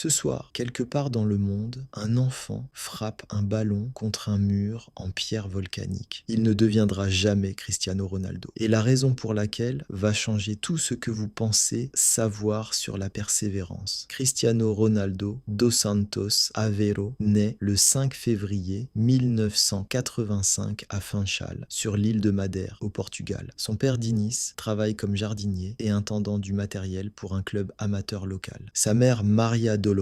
Ce soir, quelque part dans le monde, un enfant frappe un ballon contre un mur en pierre volcanique. Il ne deviendra jamais Cristiano Ronaldo. Et la raison pour laquelle va changer tout ce que vous pensez savoir sur la persévérance. Cristiano Ronaldo dos Santos Aveiro naît le 5 février 1985 à Funchal, sur l'île de Madère, au Portugal. Son père Diniz travaille comme jardinier et intendant du matériel pour un club amateur local. Sa mère Maria Dolores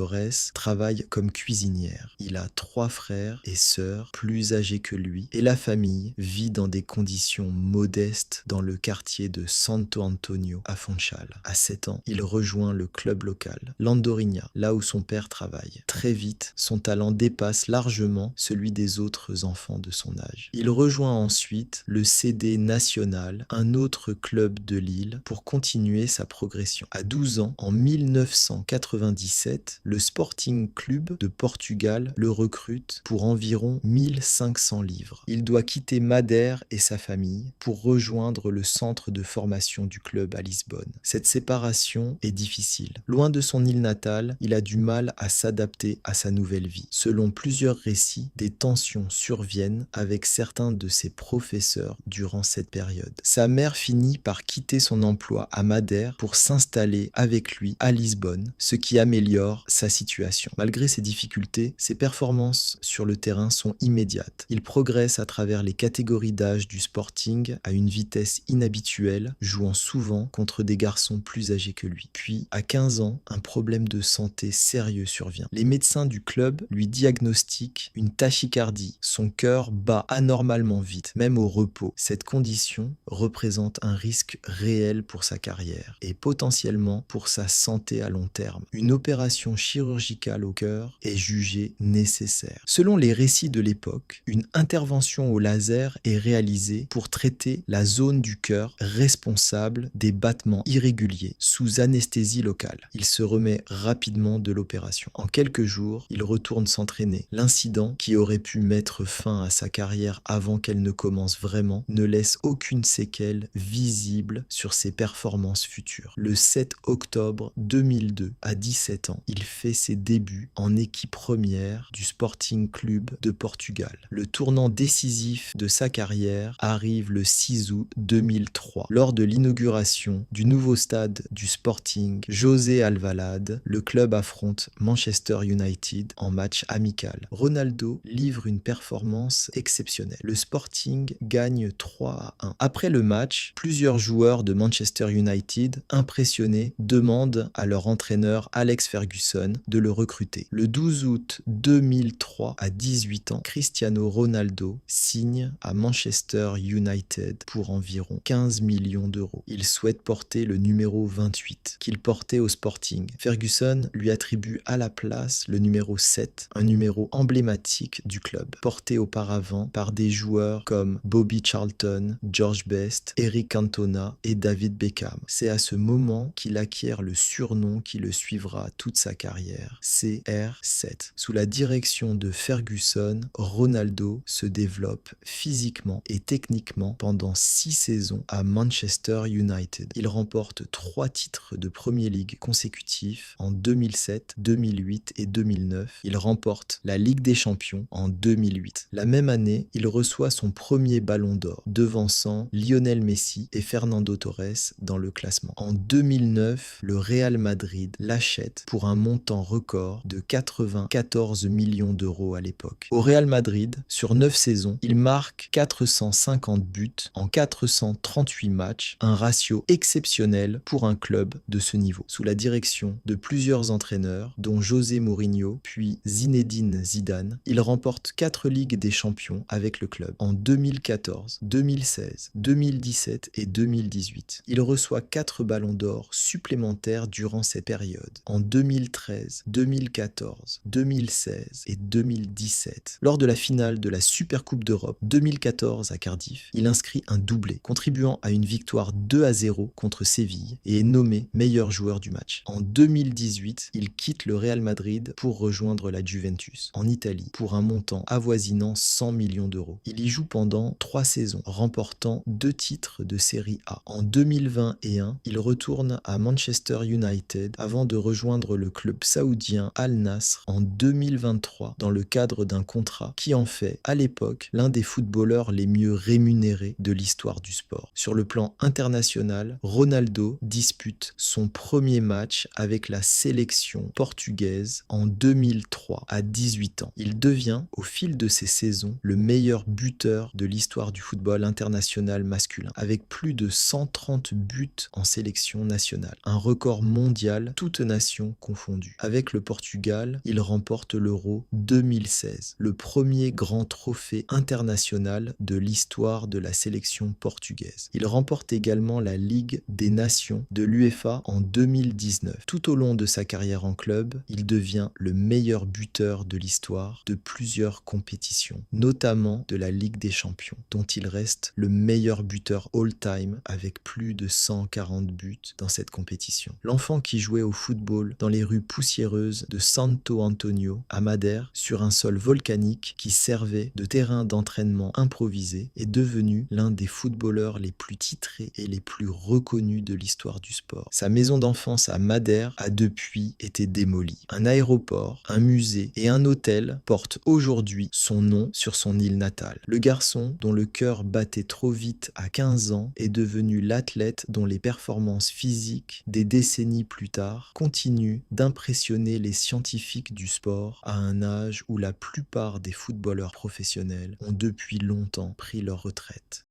travaille comme cuisinière. Il a 3 frères et sœurs plus âgés que lui et la famille vit dans des conditions modestes dans le quartier de Santo Antonio à Funchal. À 7 ans, il rejoint le club local, l'Andorinha, là où son père travaille. Très vite, son talent dépasse largement celui des autres enfants de son âge. Il rejoint ensuite le CD Nacional, un autre club de Lille, pour continuer sa progression. À 12 ans, en 1997, le Sporting Club de Portugal le recrute pour environ 1500 livres. Il doit quitter Madère et sa famille pour rejoindre le centre de formation du club à Lisbonne. Cette séparation est difficile. Loin de son île natale, il a du mal à s'adapter à sa nouvelle vie. Selon plusieurs récits, des tensions surviennent avec certains de ses professeurs durant cette période. Sa mère finit par quitter son emploi à Madère pour s'installer avec lui à Lisbonne, ce qui améliore sa situation. Malgré ces difficultés, ses performances sur le terrain sont immédiates. Il progresse à travers les catégories d'âge du Sporting à une vitesse inhabituelle, jouant souvent contre des garçons plus âgés que lui. Puis, à 15 ans, un problème de santé sérieux survient. Les médecins du club lui diagnostiquent une tachycardie. Son cœur bat anormalement vite, même au repos. Cette condition représente un risque réel pour sa carrière et potentiellement pour sa santé à long terme. Une opération chirurgicale au cœur est jugée nécessaire. Selon les récits de l'époque, une intervention au laser est réalisée pour traiter la zone du cœur responsable des battements irréguliers sous anesthésie locale. Il se remet rapidement de l'opération. En quelques jours, il retourne s'entraîner. L'incident, qui aurait pu mettre fin à sa carrière avant qu'elle ne commence vraiment, ne laisse aucune séquelle visible sur ses performances futures. Le 7 octobre 2002, à 17 ans, il fait ses débuts en équipe première du Sporting Club de Portugal. Le tournant décisif de sa carrière arrive le 6 août 2003. Lors de l'inauguration du nouveau stade du Sporting, José Alvalade, le club affronte Manchester United en match amical. Ronaldo livre une performance exceptionnelle. Le Sporting gagne 3-1. Après le match, plusieurs joueurs de Manchester United, impressionnés, demandent à leur entraîneur Alex Ferguson de le recruter. Le 12 août 2003, à 18 ans, Cristiano Ronaldo signe à Manchester United pour environ 15 millions d'euros. Il souhaite porter le numéro 28 qu'il portait au Sporting. Ferguson lui attribue à la place le numéro 7, un numéro emblématique du club, porté auparavant par des joueurs comme Bobby Charlton, George Best, Eric Cantona et David Beckham. C'est à ce moment qu'il acquiert le surnom qui le suivra toute sa carrière, CR7. Sous la direction de Ferguson, Ronaldo se développe physiquement et techniquement pendant 6 saisons à Manchester United. Il remporte 3 titres de Premier League consécutifs en 2007, 2008 et 2009. Il remporte la Ligue des Champions en 2008. La même année, il reçoit son premier ballon d'or, devançant Lionel Messi et Fernando Torres dans le classement. En 2009, le Real Madrid l'achète pour un montant record de 94 millions d'euros à l'époque. Au Real Madrid, sur 9 saisons, il marque 450 buts en 438 matchs, un ratio exceptionnel pour un club de ce niveau. Sous la direction de plusieurs entraîneurs, dont José Mourinho, puis Zinedine Zidane, il remporte 4 Ligues des Champions avec le club en 2014, 2016, 2017 et 2018. Il reçoit 4 ballons d'or supplémentaires durant cette période, en 2013, 2014, 2016 et 2017. Lors de la finale de la Supercoupe d'Europe 2014 à Cardiff, il inscrit un doublé, contribuant à une victoire 2-0 contre Séville et est nommé meilleur joueur du match. En 2018, il quitte le Real Madrid pour rejoindre la Juventus, en Italie, pour un montant avoisinant 100 millions d'euros. Il y joue pendant 3 saisons, remportant 2 titres de Série A. En 2021, il retourne à Manchester United avant de rejoindre le club club saoudien Al Nasr en 2023 dans le cadre d'un contrat qui en fait, à l'époque, l'un des footballeurs les mieux rémunérés de l'histoire du sport. Sur le plan international, Ronaldo dispute son premier match avec la sélection portugaise en 2003 à 18 ans. Il devient, au fil de ses saisons, le meilleur buteur de l'histoire du football international masculin, avec plus de 130 buts en sélection nationale, un record mondial, toutes nations confondues. Avec le Portugal, il remporte l'Euro 2016, le premier grand trophée international de l'histoire de la sélection portugaise. Il remporte également la Ligue des Nations de l'UEFA en 2019. Tout au long de sa carrière en club, il devient le meilleur buteur de l'histoire de plusieurs compétitions, notamment de la Ligue des Champions, dont il reste le meilleur buteur all-time avec plus de 140 buts dans cette compétition. L'enfant qui jouait au football dans les rues poussiéreuses de Santo Antonio à Madère sur un sol volcanique qui servait de terrain d'entraînement improvisé est devenu l'un des footballeurs les plus titrés et les plus reconnus de l'histoire du sport. Sa maison d'enfance à Madère a depuis été démolie. Un aéroport, un musée et un hôtel portent aujourd'hui son nom sur son île natale. Le garçon, dont le cœur battait trop vite à 15 ans, est devenu l'athlète dont les performances physiques, des décennies plus tard, continuent d'impressionner les scientifiques du sport à un âge où la plupart des footballeurs professionnels ont depuis longtemps pris leur retraite.